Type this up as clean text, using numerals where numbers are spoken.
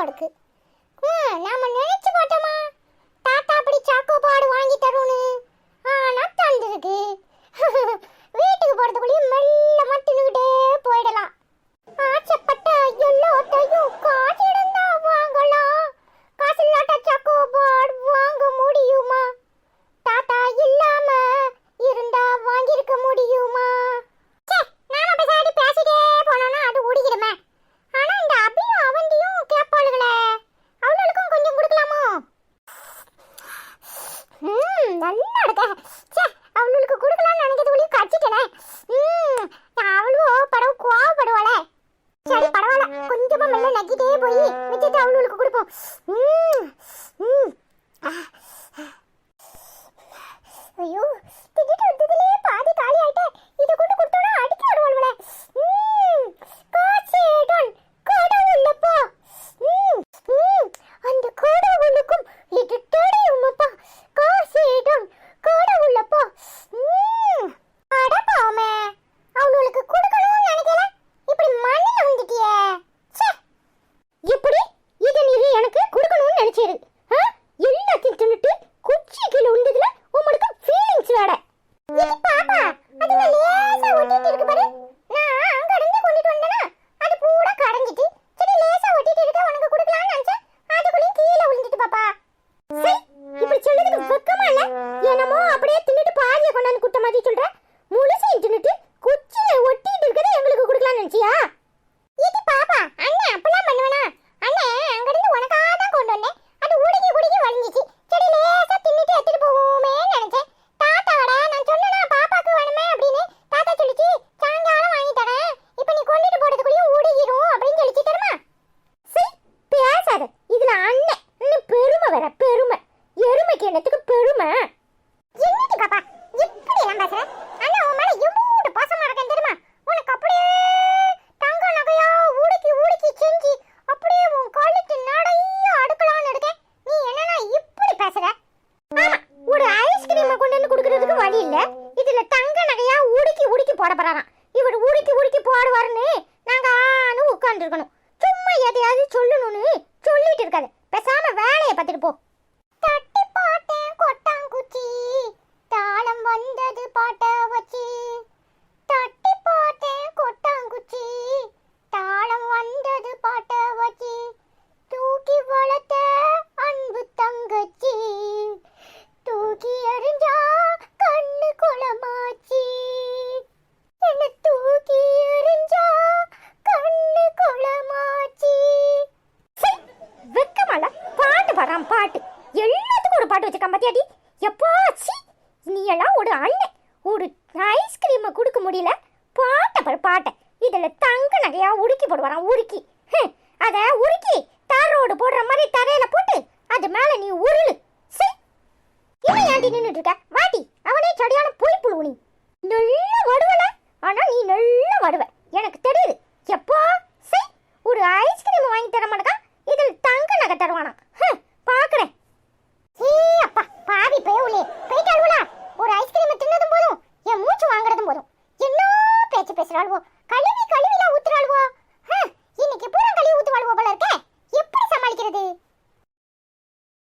பாடுக்கு. நாம நினைச்சு போட்டோமா தாத்தா அப்படி சாக்கோ பாடு வாங்கி தரும்னு. ஆனா தந்துருக்கு. வீட்டுக்கு போறதுக்குள்ளேயும் மெல்ல மட்டுன்னுகிட்டே போயிடலாம். ஆச்சப்பட்ட எல்லாத்தையும் காசிடம் தான் வாங்கலாம். காசு இல்லாட்ட சாக்கோ பாடு வாங்க முடியுமா? தாத்தா இல்லாம இருந்தா வாங்கியிருக்க முடியுமா? நாம பேசாடி பேசிட்டே போனோம்னா அது ஓடிக்கிடுமே. ஆனா இந்த அபியும் அவந்தியும் கேட்பாளுகளே, அவளுக்கும் கொஞ்சம் கொடுக்கலாமோ? நல்லா இருக்க. அவளுக்கு கொடுக்கலாம்னு நினைக்கிறதுக்குள்ளேயும் கடிச்சிட்டனே. அவளோ படம் கோவப்படுவாளே. சரி பரவாயில்ல, கொஞ்சமா மெல்ல நக்கிட்டே போய் மிச்சத்தை அவளுக்கு கொடுப்போம். ஐயோ, திட்டிட்டு வந்ததுலயே பாதி காலி ஆயிட்டே. இதை கொண்டு கொடுத்தோன்னா அடிக்க வருவாளுவலே. காசேடன் கடவுளப்பா. அந்த கடவுளுக்கும் இது தெரியுமப்பா. காசேடன் கடவுளப்பா. அடப்பாமே, அவளுக்கு கொடுக்கணும்னு நினைக்கல, இப்படி மண்ணில வந்துட்டியே. எப்படி இதை நீ எனக்கு கொடுக்கணும்னு நினைச்சிரு? எல்லாத்தையும் தின்னுட்டு குச்சி கீழே விழுந்ததுல உங்களுக்கு ஃபீலிங்ஸ் வேற. இது பாப்பா, அது லேசா ஒட்டிட்டு இருக்கு பாரு. நான் அங்க இருந்து கொண்டுட்டு வந்தேனா அது பூரா கரைஞ்சிட்டு. சரி லேசா ஒட்டிட்டு இருக்க உனக்கு கொடுக்கலாம்னு நினைச்சேன். அதுக்குள்ளேயும் கீழே விழுந்துட்டு பாப்பா. சரி, இப்படி சொல்றதுக்கு வெக்கமா இல்ல? என்னமோ அப்படியே தின்னுட்டு பாதியை கொண்டாந்து குட்ட மாதிரி சொல்ற. முழுசையும் தின்னுட்டு குச்சியில ஒட்டிட்டு இருக்கிறத எங்களுக்கு கொடுக்கலாம்னு நினைச்சியா? இது பாப்பா, அண்ணன் அப்பெல்லாம் பண்ணுவேனா? அண்ணன் அங்க இருந்து உனக்காக தான் கொண்டு வந்தேன். அது உடுக்கி உடுக்கி வளைஞ்சிச்சு. சரி லேசா தின்னுட்டு எடுத்துட்டு போவோமே நினைச்சேன். தாத்தாவோட நான் சொன்னேனா பாப்பாக்கு வேணுமே அப்படின்னு. தாத்தா சொல்லிச்சு சாயங்காலம் வாங்கி தரேன், இப்ப நீ கொண்டுட்டு போறதுக்குள்ளேயும் உடுகிரும் அப்படின்னு சொல்லிச்சு. தருமா? சரி பேசாத. இதுல அண்ணன் இன்னும் பெருமை வேற. பெருமை எருமைக்கு என்னத்துக்கு பெருமை? என்னது பாப்பா இப்படி எல்லாம் பேசுற? அண்ணன் உன் மேல எவ்வளவு பாசமா இருக்கேன் தெரியுமா? உனக்கு அப்படியே தங்க நகையா உடுக்கி உடுக்கி செஞ்சு அப்படியே உன் கழுத்து நடைய அடுக்கலான்னு இருக்கேன். நீ என்னன்னா இப்படி பேசுற? ஆமா, ஒரு ஐஸ்கிரீமை கொண்டு வந்து கொடுக்கறதுக்கு வழி இல்ல. இதுல தங்க நகையா உடுக்கி உடுக்கி போட போறாராம். இவர் உடுக்கி உடுக்கி போடுவாருன்னு நாங்க ஆனு உட்கார்ந்து இருக்கணும். சும்மா எதையாவது சொல்லணும்னு சொல்லிட்டு இருக்காது. பேசாம வேலையை பார்த்துட்டு போ. தட்டி பாட்டேன் கொட்டாங்குச்சி, தாளம் வந்தது பாட்ட வச்சு. தட்டி பாட்டேன் கொட்டாங்குச்சி, தாளம் வந்தது பாட்ட வச்சு. தூக்கி வளர்த்த அன்பு தங்கச்சி, தூக்கி எறிஞ்சா கண்ணு குளமாச்சி. என்ன தூக்கி எறிஞ்சா கண்ணு குளமாச்சி. வெக்கமால பாட்டு பாடுறான். பாட்டு எல்லாத்துக்கும் ஒரு பாட்டு வச்சிருக்கான் பத்தியாடி. எப்பாச்சி, நீ எல்லாம் ஒரு அண்ணன் ஒரு ஐஸ்கிரீமை கொடுக்க முடியல, பாட்டை பாரு பாட்டை. இதுல தங்க நகையா உருக்கி போடுவாரான். உருக்கி அத உருக்கி தாரோடு போடுற மாதிரி தரையில போட்டு அது மேல நீ உருளு. இன்னும் ஏண்டி நின்னுட்டு இருக்க? வாட்டி, அவனே சரியான